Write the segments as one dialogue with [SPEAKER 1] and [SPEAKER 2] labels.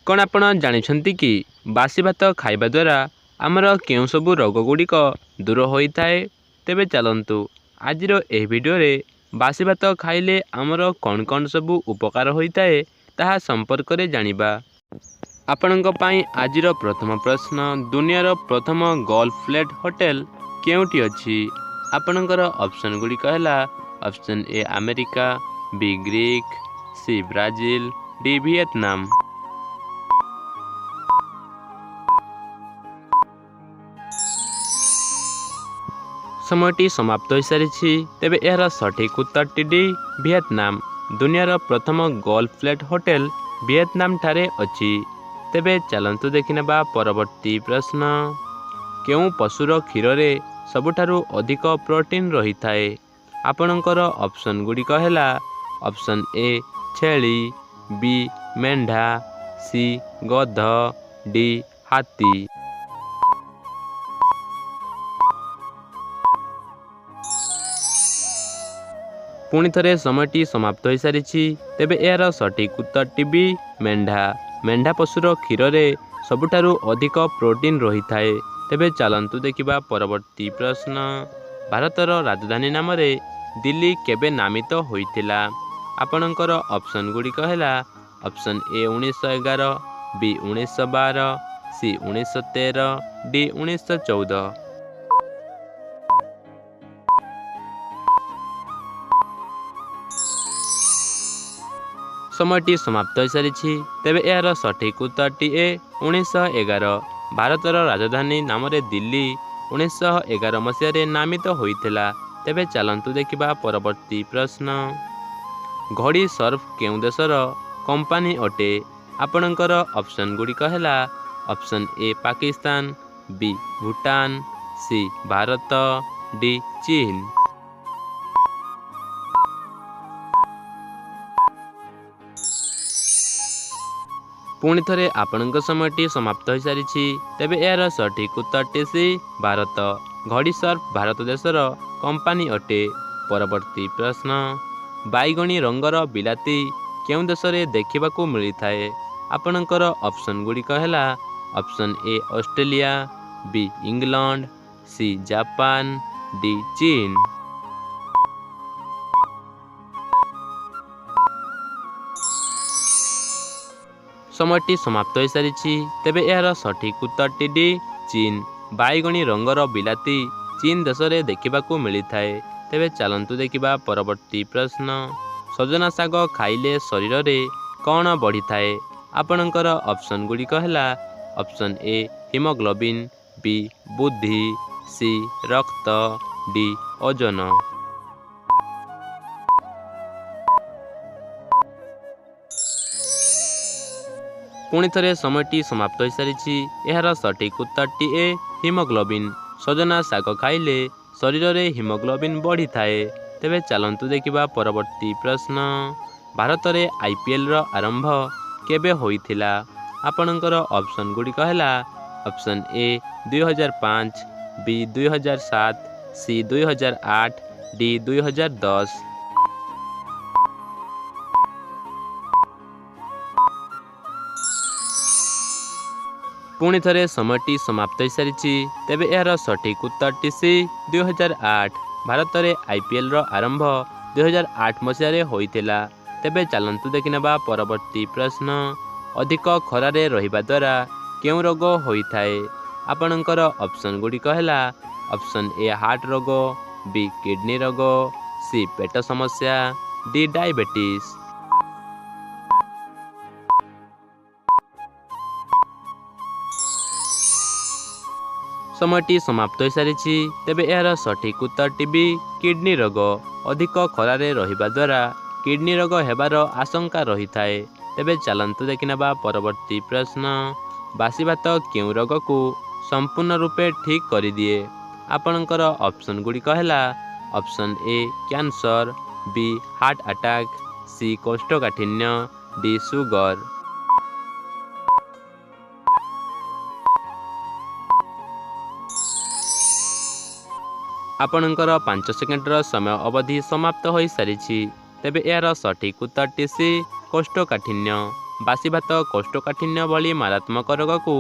[SPEAKER 1] କ'ଣ ଆପଣ ଜାଣିଛନ୍ତି କି ବାସି ଭାତ ଖାଇବା ଦ୍ୱାରା ଆମର କେଉଁ ସବୁ ରୋଗ ଗୁଡ଼ିକ ଦୂର ହୋଇଥାଏ? ତେବେ ଚାଲନ୍ତୁ ଆଜିର ଏହି ଭିଡ଼ିଓରେ ବାସି ଭାତ ଖାଇଲେ ଆମର କ'ଣ କ'ଣ ସବୁ ଉପକାର ହୋଇଥାଏ ତାହା ସମ୍ପର୍କରେ ଜାଣିବା। ଆପଣଙ୍କ ପାଇଁ ଆଜିର ପ୍ରଥମ ପ୍ରଶ୍ନ, ଦୁନିଆର ପ୍ରଥମ ଗୋଲ୍ଡ ପ୍ଲେଟ୍ ହୋଟେଲ କେଉଁଠି ଅଛି? ଆପଣଙ୍କର ଅପସନ୍ ଗୁଡ଼ିକ ହେଲା option A America, B Greek, C Brazil, D Vietnam. ସମୟଟି ସମାପ୍ତ ହୋଇସାରିଛି। ତେବେ ଏହାର ସଠିକ୍ ଉତ୍ତରଟି ଡି ଭିଏତନାମ। ଦୁନିଆର ପ୍ରଥମ ଗୋଲ୍ଡ ପ୍ଲେଟ୍ ହୋଟେଲ ଭିଏତନାମ ଠାରେ ଅଛି। ତେବେ ଚାଲନ୍ତୁ ଦେଖିନେବା ପରବର୍ତ୍ତୀ ପ୍ରଶ୍ନ, କେଉଁ ପଶୁର କ୍ଷୀରରେ ସବୁଠାରୁ ଅଧିକ ପ୍ରୋଟିନ୍ ରହିଥାଏ? ଆପଣଙ୍କର ଅପସନ୍ ଗୁଡ଼ିକ ହେଲା ଅପସନ୍ ଏ ଛେଳି, ବି ମେଣ୍ଢା, ସି ଗଧ, ଡି ହାତୀ। ପୁଣି ଥରେ ସମୟଟି ସମାପ୍ତ ହୋଇସାରିଛି। ତେବେ ଏହାର ସଠିକ୍ ଉତ୍ତରଟି ବି ମେଣ୍ଢା। ମେଣ୍ଢା ପଶୁର କ୍ଷୀରରେ ସବୁଠାରୁ ଅଧିକ ପ୍ରୋଟିନ୍ ରହିଥାଏ। ତେବେ ଚାଲନ୍ତୁ ଦେଖିବା ପରବର୍ତ୍ତୀ ପ୍ରଶ୍ନ, ଭାରତର ରାଜଧାନୀ ନାମରେ ଦିଲ୍ଲୀ କେବେ ନାମିତ ହୋଇଥିଲା? ଆପଣଙ୍କର ଅପସନ୍ ଗୁଡ଼ିକ ହେଲା ଅପସନ୍ ଏ 1911, ବି 1912, ସି 1913, ଡି 1914। ସମୟଟି ସମାପ୍ତ ହୋଇସାରିଛି। ତେବେ ଏହାର ସଠିକ୍ ଉତ୍ତରଟି ଏ 1911। ଭାରତର ରାଜଧାନୀ ନାମରେ ଦିଲ୍ଲୀ 1911 ମସିହାରେ ନାମିତ ହୋଇଥିଲା। ତେବେ ଚାଲନ୍ତୁ ଦେଖିବା ପରବର୍ତ୍ତୀ ପ୍ରଶ୍ନ, ଘଡ଼ି ସର୍ଫ କେଉଁ ଦେଶର କମ୍ପାନୀ ଅଟେ? ଆପଣଙ୍କର ଅପସନ୍ ଗୁଡ଼ିକ ହେଲା ଅପସନ୍ ଏ ପାକିସ୍ତାନ, ବି ଭୁଟାନ, ସି ଭାରତ, ଡି ଚୀନ। ପୁଣି ଥରେ ଆପଣଙ୍କ ସମୟଟି ସମାପ୍ତ ହୋଇସାରିଛି। ତେବେ ଏହାର ସଠିକ୍ ଉତ୍ତରଟି ସି ଭାରତ। ଘଡ଼ି ସର୍ଫ ଭାରତ ଦେଶର କମ୍ପାନୀ ଅଟେ। ପରବର୍ତ୍ତୀ ପ୍ରଶ୍ନ, ବାଇଗଣୀ ରଙ୍ଗର ବିଲାତି କେଉଁ ଦେଶରେ ଦେଖିବାକୁ ମିଳିଥାଏ? ଆପଣଙ୍କର ଅପସନ୍ ଗୁଡ଼ିକ ହେଲା ଅପସନ୍ ଏ ଅଷ୍ଟ୍ରେଲିଆ, ବି ଇଂଲଣ୍ଡ, ସି ଜାପାନ, ଡି ଚୀନ। ସମୟଟି ସମାପ୍ତ ହୋଇସାରିଛି। ତେବେ ଏହାର ସଠିକ୍ ଉତ୍ତରଟି ଡି ଚୀନ। ବାଇଗଣୀ ରଙ୍ଗର ବିଲାତି ଚୀନ ଦେଶରେ ଦେଖିବାକୁ ମିଳିଥାଏ। ତେବେ ଚାଲନ୍ତୁ ଦେଖିବା ପରବର୍ତ୍ତୀ ପ୍ରଶ୍ନ, ସଜନା ଶାଗ ଖାଇଲେ ଶରୀରରେ କ'ଣ ବଢ଼ିଥାଏ? ଆପଣଙ୍କର ଅପସନ୍ ଗୁଡ଼ିକ ହେଲା ଅପସନ୍ ଏ ହିମୋଗ୍ଲୋବିନ୍, ବି ବୁଦ୍ଧି, ସି ରକ୍ତ, ଡି ଓଜନ। ପୁଣି ଥରେ ସମୟଟି ସମାପ୍ତ ହୋଇସାରିଛି। ଏହାର ସଠିକ୍ ଉତ୍ତରଟି ଏ ହିମୋଗ୍ଲୋବିନ୍। ସଜନା ଶାଗ ଖାଇଲେ ଶରୀରରେ ହିମୋଗ୍ଲୋବିନ୍ ବଢ଼ିଥାଏ। ତେବେ ଚାଲନ୍ତୁ ଦେଖିବା ପରବର୍ତ୍ତୀ ପ୍ରଶ୍ନ, ଭାରତରେ IPLର ଆରମ୍ଭ କେବେ ହୋଇଥିଲା? ଆପଣଙ୍କର ଅପସନ୍ ଗୁଡ଼ିକ ହେଲା ଅପସନ୍ ଏ 2005, ବି 2007, ସି 2008, ଡି 2010। ପୁଣି ଥରେ ସମୟଟି ସମାପ୍ତ ହୋଇସାରିଛି। ତେବେ ଏହାର ସଠିକ୍ ଉତ୍ତରଟି ସି 2008। ଭାରତରେ IPLର ଆରମ୍ଭ 2008 ମସିହାରେ ହୋଇଥିଲା। ତେବେ ଚାଲନ୍ତୁ ଦେଖିନେବା ପରବର୍ତ୍ତୀ ପ୍ରଶ୍ନ, ଅଧିକ ଖରାରେ ରହିବା ଦ୍ୱାରା କେଉଁ ରୋଗ ହୋଇଥାଏ? ଆପଣଙ୍କର ଅପସନ୍ ଗୁଡ଼ିକ ହେଲା ଅପସନ୍ ଏ ହାର୍ଟ ରୋଗ, ବି କିଡନୀ ରୋଗ, ସି ପେଟ ସମସ୍ୟା, ଡି ଡାଇବେଟିସ୍। ସମୟଟି ସମାପ୍ତ ହୋଇସାରିଛି। ତେବେ ଏହାର ସଠିକ୍ ଉତ୍ତରଟି ବି କିଡନୀ ରୋଗ। ଅଧିକ ଖରାରେ ରହିବା ଦ୍ୱାରା କିଡନୀ ରୋଗ ହେବାର ଆଶଙ୍କା ରହିଥାଏ। ତେବେ ଚାଲନ୍ତୁ ଦେଖିନେବା ପରବର୍ତ୍ତୀ ପ୍ରଶ୍ନ, ବାସି ଭାତ କେଉଁ ରୋଗକୁ ସମ୍ପୂର୍ଣ୍ଣ ରୂପେ ଠିକ୍ କରିଦିଏ? ଆପଣଙ୍କର ଅପସନ୍ ଗୁଡ଼ିକ ହେଲା ଅପସନ୍ ଏ କ୍ୟାନ୍ସର, ବି ହାର୍ଟ ଆଟାକ୍, ସି କୋଷ୍ଠକାଠିନ୍ୟ, ଡି ସୁଗର। ଆପଣଙ୍କର 5 ସେକେଣ୍ଡର ସମୟ ଅବଧି ସମାପ୍ତ ହୋଇସାରିଛି। ତେବେ ଏହାର ସଠିକ୍ ଉତ୍ତରଟି ସି କୋଷ୍ଠକାଠିନ୍ୟ। ବାସି ଭାତ କୋଷ୍ଠକାଠିନ୍ୟ ଭଳି ମାରାତ୍ମକ ରୋଗକୁ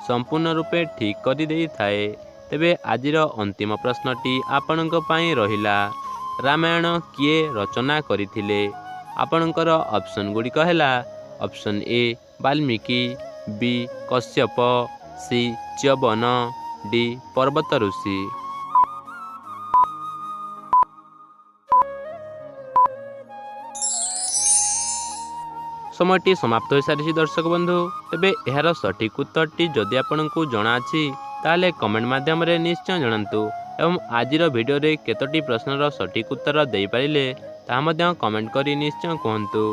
[SPEAKER 1] ସମ୍ପୂର୍ଣ୍ଣ ରୂପେ ଠିକ୍ କରିଦେଇଥାଏ। ତେବେ ଆଜିର ଅନ୍ତିମ ପ୍ରଶ୍ନଟି ଆପଣଙ୍କ ପାଇଁ ରହିଲା, ରାମାୟଣ କିଏ ରଚନା କରିଥିଲେ? ଆପଣଙ୍କର ଅପସନ୍ ଗୁଡ଼ିକ ହେଲା option A Valmiki, B Kashyap, C Chyavan, D Parvat Rishi. ସମୟଟି ସମାପ୍ତ ହୋଇସାରିଛି ଦର୍ଶକ ବନ୍ଧୁ। ତେବେ ଏହାର ସଠିକ୍ ଉତ୍ତରଟି ଯଦି ଆପଣଙ୍କୁ ଜଣାଅଛି ତାହେଲେ କମେଣ୍ଟ ମାଧ୍ୟମରେ ନିଶ୍ଚୟ ଜଣାନ୍ତୁ ଏବଂ ଆଜିର ଭିଡ଼ିଓରେ କେତୋଟି ପ୍ରଶ୍ନର ସଠିକ୍ ଉତ୍ତର ଦେଇପାରିଲେ ତାହା ମଧ୍ୟ କମେଣ୍ଟ କରି ନିଶ୍ଚୟ କୁହନ୍ତୁ।